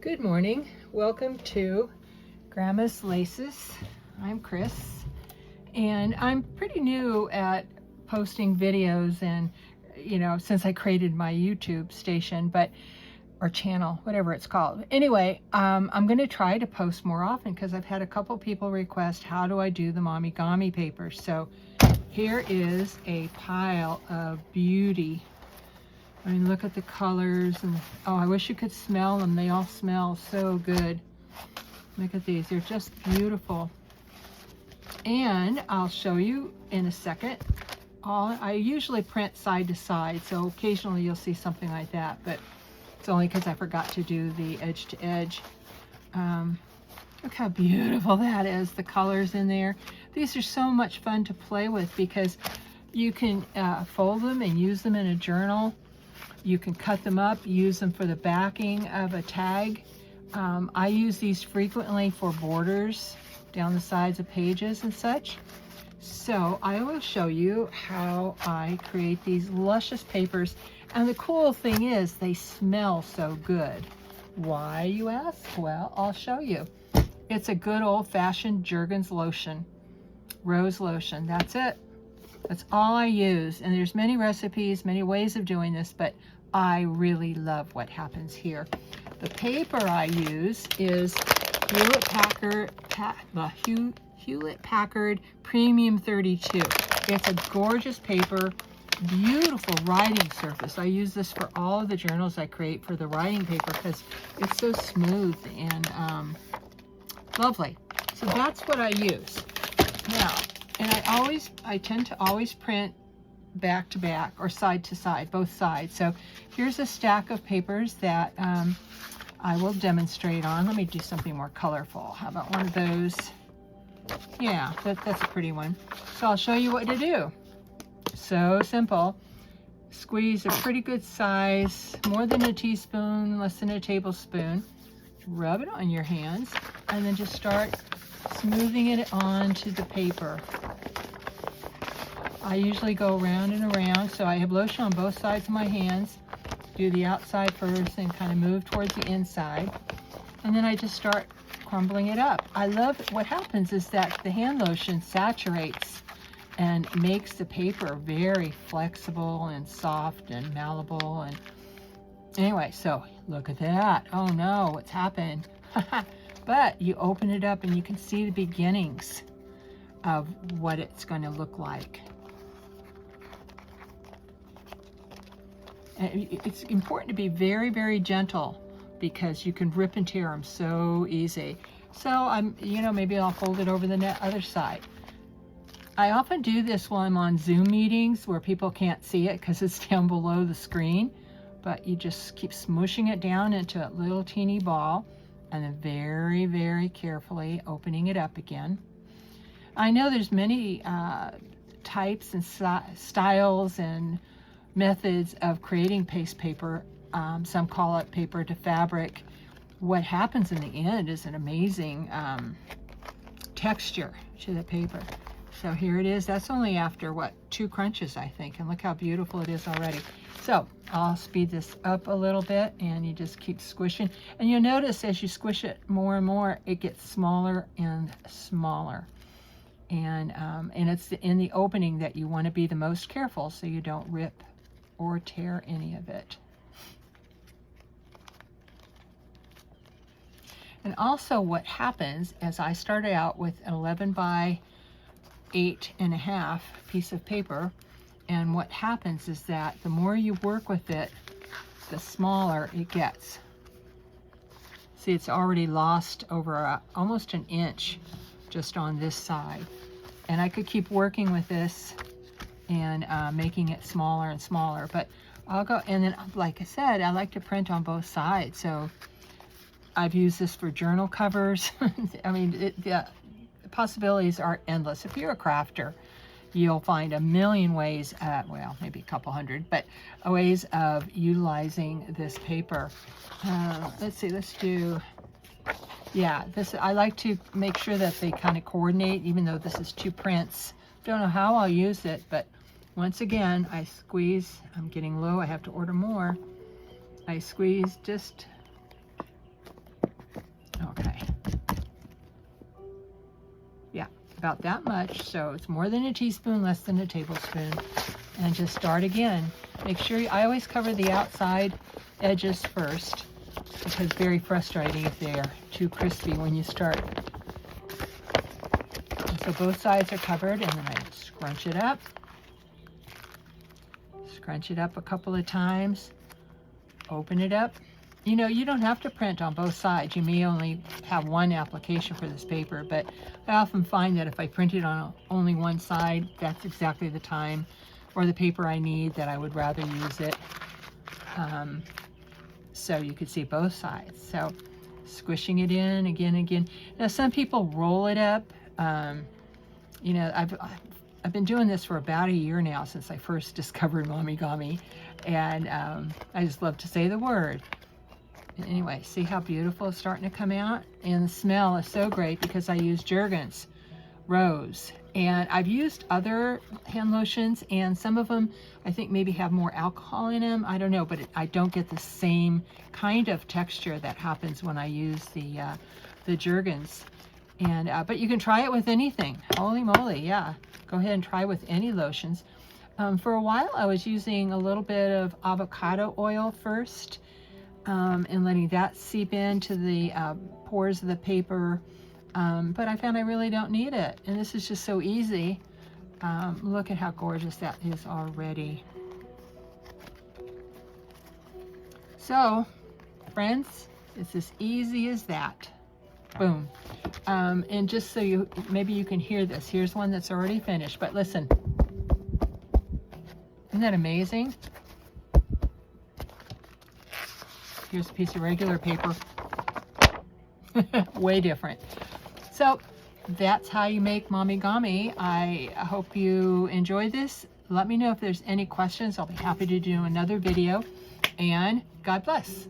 Good morning. Welcome to Grandma's Laces. I'm Chris, and I'm pretty new at posting videos and, since I created my YouTube station, or channel, whatever it's called. Anyway, I'm going to try to post more often because I've had a couple people request, how do I do the Momigami papers? So here is a pile of beauty. I mean, look at the colors, and oh, I wish you could smell them. They all smell so good. Look at these, they're just beautiful. And I'll show you in a second. I usually print side to side, so occasionally you'll see something like that, but it's only because I forgot to do the edge to edge. Look how beautiful that is, the colors in there. These are so much fun to play with because you can fold them and use them in a journal. You can cut them up, use them for the backing of a tag. I use these frequently for borders down the sides of pages and such. So I will show you how I create these luscious papers. And the cool thing is they smell so good. Why, you ask? Well, I'll show you. It's a good old-fashioned Jergens lotion, rose lotion. That's it. That's all I use. And there's many recipes, many ways of doing this, but I really love what happens here. The paper I use is Hewlett-Packard Premium 32. It's a gorgeous paper, beautiful writing surface. I use this for all of the journals I create for the writing paper because it's so smooth and lovely. So that's what I use. Now, and I tend to always print back to back or side to side, both sides. So here's a stack of papers that I will demonstrate on. Let me do something more colorful. How about one of those? Yeah, that's a pretty one. So I'll show you what to do. So simple. Squeeze a pretty good size, more than a teaspoon, less than a tablespoon. Rub it on your hands and then just start smoothing it onto the paper. I usually go around and around, so I have lotion on both sides of my hands. Do the outside first and kind of move towards the inside. And then I just start crumbling it up. I love what happens is that the hand lotion saturates and makes the paper very flexible and soft and malleable. And anyway, so look at that. Oh no, what's happened? But you open it up and you can see the beginnings of what it's going to look like. And it's important to be very, very gentle because you can rip and tear them so easy. So maybe I'll fold it over the other side. I often do this while I'm on Zoom meetings where people can't see it because it's down below the screen, but you just keep smushing it down into a little teeny ball and then very, very carefully opening it up again. I know there's many types and styles and methods of creating paste paper. Some call it paper to fabric. What happens in the end is an amazing texture to the paper. So here it is. That's only after, 2 crunches, I think. And look how beautiful it is already. So I'll speed this up a little bit and you just keep squishing. And you'll notice as you squish it more and more, it gets smaller and smaller. And it's in the opening that you want to be the most careful so you don't rip or tear any of it. And also what happens is I started out with an 11 by 8.5 piece of paper, and what happens is that the more you work with it, the smaller it gets. See, it's already lost over almost an inch just on this side. And I could keep working with this and making it smaller and smaller, but I'll go, and then like I said, I like to print on both sides, so I've used this for journal covers. I mean, the possibilities are endless. If you're a crafter, you'll find a million ways, well, maybe a couple hundred, but ways of utilizing this paper. Let's see, let's do, yeah, this, I like to make sure that they kind of coordinate, even though this is 2 prints. Don't know how I'll use it, but once again, I squeeze. I'm getting low, I have to order more. I squeeze just about that much. So it's more than a teaspoon, less than a tablespoon. And just start again. Make sure I always cover the outside edges first, because it's very frustrating if they are too crispy when you start. And so both sides are covered, and then I scrunch it up. Scrunch it up a couple of times. Open it up. You know, you don't have to print on both sides. You may only have one application for this paper, but I often find that if I print it on only one side, that's exactly the time or the paper I need that I would rather use it. So you could see both sides. So squishing it in again and again. Now some people roll it up. You know, I've been doing this for about a year now, since I first discovered Momigami, and I just love to say the word. Anyway, see how beautiful it's starting to come out? And the smell is so great because I use Jergens Rose. And I've used other hand lotions, and some of them I think maybe have more alcohol in them. I don't know, but I don't get the same kind of texture that happens when I use the Jergens. And but you can try it with anything. Holy moly, yeah. Go ahead and try with any lotions. For a while I was using a little bit of avocado oil first, and letting that seep into the pores of the paper. But I found I really don't need it. And this is just so easy. Look at how gorgeous that is already. So, friends, it's as easy as that. Boom. And just so maybe you can hear this. Here's one that's already finished, but listen. Isn't that amazing? Here's a piece of regular paper. Way different. So that's how you make Momigami. I hope you enjoyed this. Let me know if there's any questions. I'll be happy to do another video. And God bless.